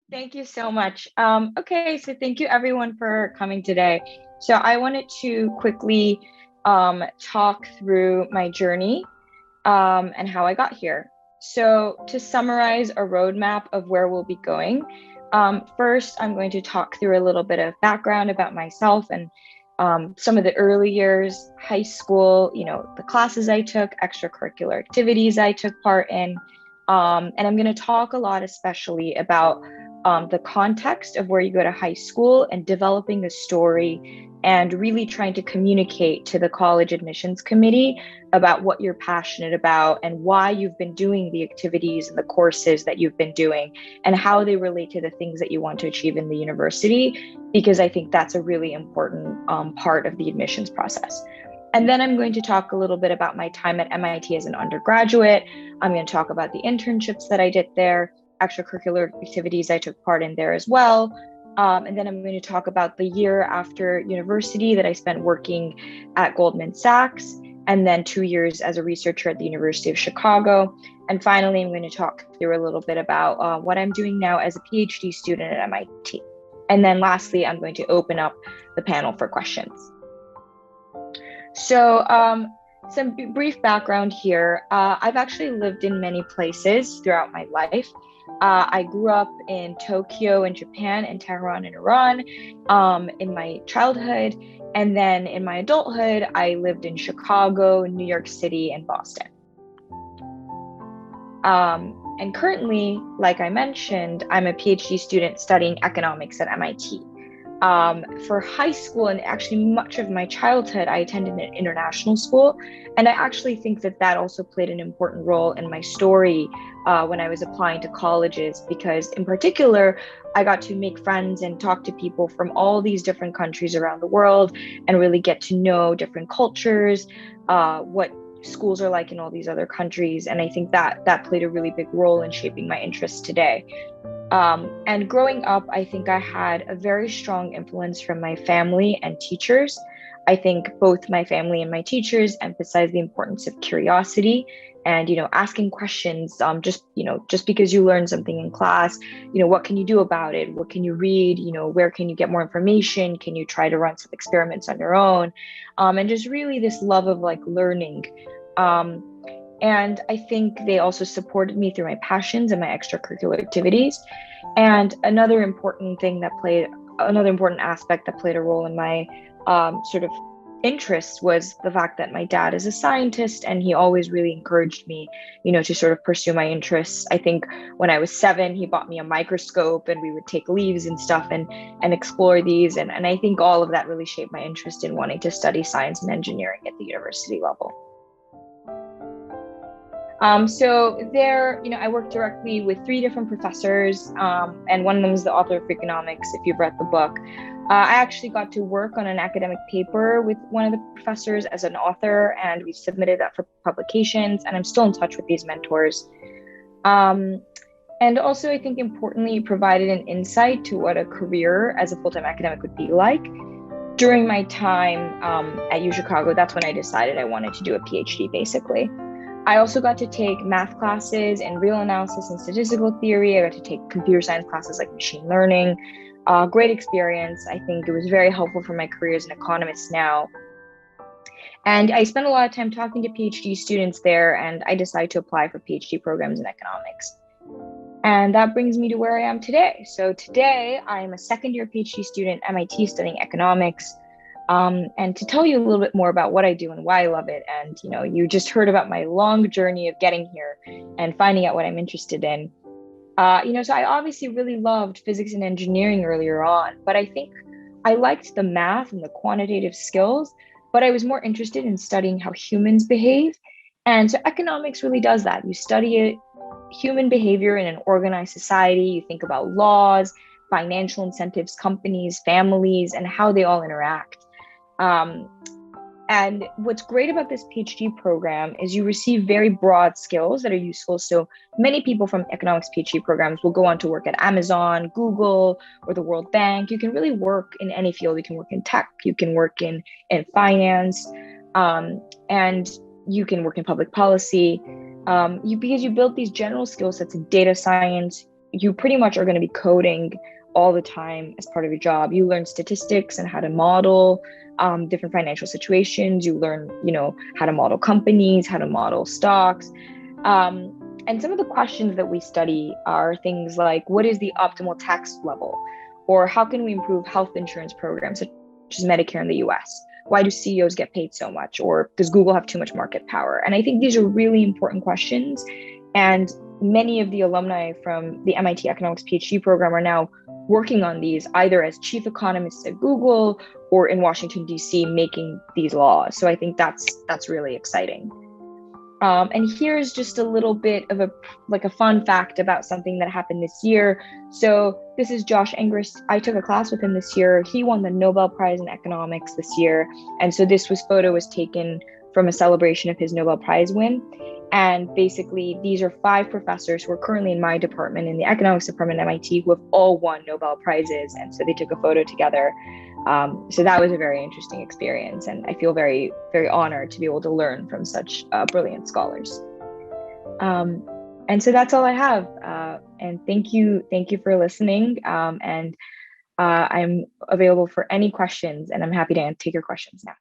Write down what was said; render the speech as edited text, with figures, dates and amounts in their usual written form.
Thank you so much. Okay, so thank you everyone for coming today. So I wanted to quickly talk through my journey and how I got here. So to summarize a roadmap of where we'll be going, first I'm going to talk through a little bit of background about myself and some of the early years, high school, the classes I took, extracurricular activities I took part in. And I'm going to talk a lot, especially about the context of where you go to high school and developing a story and really trying to communicate to the college admissions committee about what you're passionate about and why you've been doing the activities and the courses that you've been doing and how they relate to the things that you want to achieve in the university, because I think that's a really important part of the admissions process. And then I'm going to talk a little bit about my time at MIT as an undergraduate. I'm going to talk about the internships that I did there, extracurricular activities I took part in there as well. And then I'm going to talk about the year after university that I spent working at Goldman Sachs, and then 2 years as a researcher at the University of Chicago. And finally, I'm going to talk through a little bit about what I'm doing now as a PhD student at MIT. And then lastly, I'm going to open up the panel for questions. So some brief background here. I've actually lived in many places throughout my life. I grew up in Tokyo in Japan and Tehran in Iran in my childhood. And then in my adulthood, I lived in Chicago, New York City, and Boston. And currently, like I mentioned, I'm a PhD student studying economics at MIT. For high school and actually much of my childhood, I attended an international school. And I actually think that that also played an important role in my story when I was applying to colleges, because in particular, I got to make friends and talk to people from all these different countries around the world and really get to know different cultures, what schools are like in all these other countries. And I think that that played a really big role in shaping my interests today. And growing up, I think I had a very strong influence from my family and teachers. I think both my family and my teachers emphasize the importance of curiosity and, asking questions. Just because you learn something in class, what can you do about it? What can you read? Where can you get more information? Can you try to run some experiments on your own? And just really this love of like learning. And I think they also supported me through my passions and my extracurricular activities. And another important aspect that played a role in my sort of interests was the fact that my dad is a scientist and he always really encouraged me, to sort of pursue my interests. I think when I was 7, he bought me a microscope and we would take leaves and stuff and explore these. And I think all of that really shaped my interest in wanting to study science and engineering at the university level. So there, I worked directly with 3 different professors, and one of them is the author of Freakonomics, if you've read the book. I actually got to work on an academic paper with one of the professors as an author, and we submitted that for publications, and I'm still in touch with these mentors. And also, I think importantly, provided an insight to what a career as a full-time academic would be like. During my time at U Chicago, that's when I decided I wanted to do a PhD, basically. I also got to take math classes and real analysis and statistical theory. I got to take computer science classes like machine learning. Great experience. I think it was very helpful for my career as an economist now. And I spent a lot of time talking to PhD students there, and I decided to apply for PhD programs in economics. And that brings me to where I am today. So today, I'm a second-year PhD student at MIT studying economics. And to tell you a little bit more about what I do and why I love it, and you just heard about my long journey of getting here and finding out what I'm interested in. So I obviously really loved physics and engineering earlier on, but I think I liked the math and the quantitative skills, but I was more interested in studying how humans behave. And so economics really does that. You study human behavior in an organized society. You think about laws, financial incentives, companies, families, and how they all interact. And what's great about this PhD program is you receive very broad skills that are useful. So many people from economics PhD programs will go on to work at Amazon, Google, or the World Bank. You can really work in any field. You can work in tech, you can work in finance, and you can work in public policy. Because you build these general skill sets in data science, you pretty much are going to be coding all the time as part of your job. You learn statistics and how to model different financial situations. You learn, how to model companies, how to model stocks. And some of the questions that we study are things like, what is the optimal tax level? Or how can we improve health insurance programs such as Medicare in the US? Why do CEOs get paid so much? Or does Google have too much market power? And I think these are really important questions. And many of the alumni from the MIT Economics PhD program are now working on these, either as chief economists at Google or in Washington, D.C., making these laws. So I think that's really exciting. And here's just a little bit of a fun fact about something that happened this year. So this is Josh Angrist. I took a class with him this year. He won the Nobel Prize in Economics this year. And so this photo was taken from a celebration of his Nobel Prize win. And basically, these are 5 professors who are currently in my department, in the economics department at MIT, who have all won Nobel Prizes. And so they took a photo together. So that was a very interesting experience. And I feel very, very honored to be able to learn from such brilliant scholars. And so that's all I have. And thank you for listening. And I'm available for any questions, and I'm happy to take your questions now.